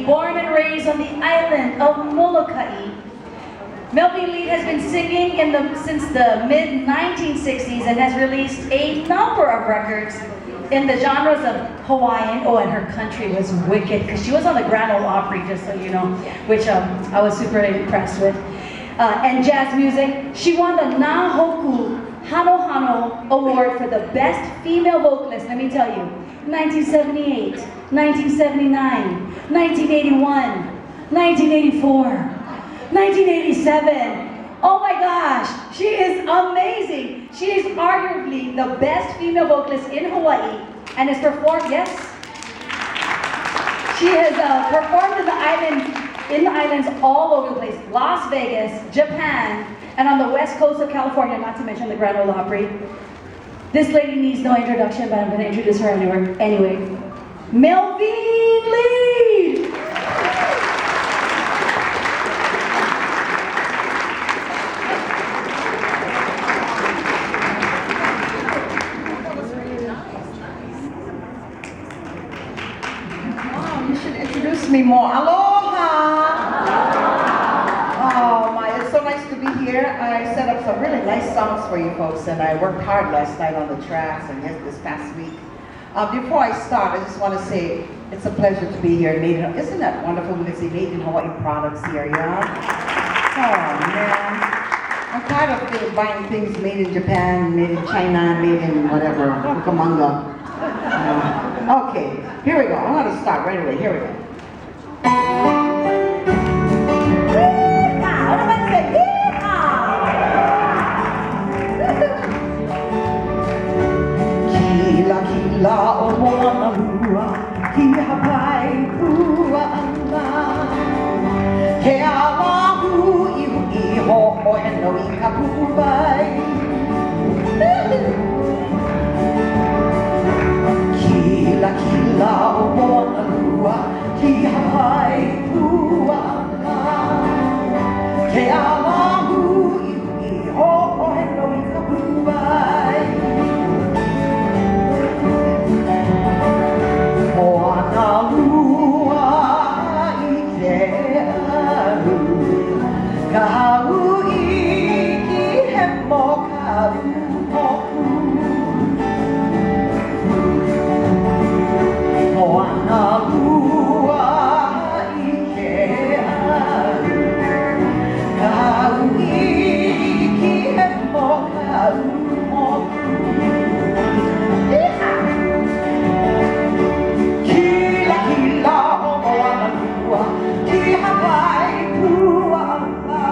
born and raised on the island of Molokai. Melveen has been singing since the mid-1960s and has released a number of records in the genres of Hawaiian. Oh, and her country was wicked because she was on the Grand Ole Opry, just so you know, which I was super impressed with. And jazz music. She won the Nahoku Hano Hano Award for the Best Female Vocalist, let me tell you. 1978, 1979, 1981, 1984. 1987. Oh my gosh, she is amazing. She is arguably the best female vocalist in Hawaii and has performed, yes. She has performed in the islands all over the place. Las Vegas, Japan, and on the west coast of California, not to mention the Grand Ole Opry. This lady needs no introduction, but I'm going to introduce her anyway. Melveen Lee! Me more. Aloha! Oh my, it's so nice to be here. I set up some really nice songs for you folks, and I worked hard last night on the tracks and this past week. Before I start, I just want to say it's a pleasure to be here. Isn't that wonderful when they say made in Hawaii products here, yeah? Oh man. I'm tired of buying things made in Japan, made in China, made in whatever, Hucamonga. Okay, here we go. I'm going to start right away. Here we go. Kilakila o Moanalua, ki Hawai'i kua ana. Ke awahu ihu iho o heno I ka pu'uwai. Kilakila o Moanalua, ki Hawai'i kua ana. Ke awahu ihu iho o heno I ka pu'uwai. Moanalua I ke aru, ka hau'i ki he mokaru moku. Moanalua I ke aru, ka hau'i ki he mokaru moku. Kilakila o Moanalua, ki Hawai'i kua ana.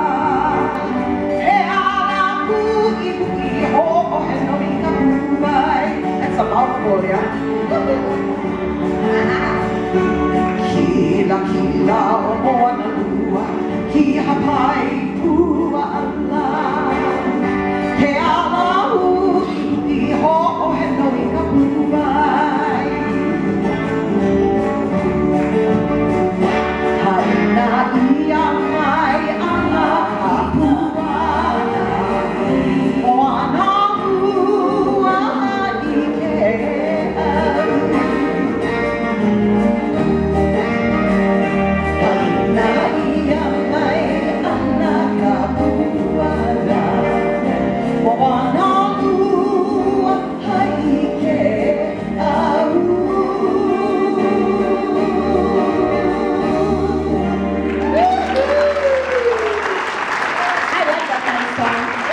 E alaku ihu iho o heno I ka pu'uwai. That's a mouthful, yeah? Kilakila o Moanalua, ki Hawai'i kua ana. Ke alahu iho o heno I ka pu'uwai. Haina ia mai ana ka puana, Moanalua I ke aru. Haina ia mai ana ka puana, Moanalua I ke aru. I love that kind of song.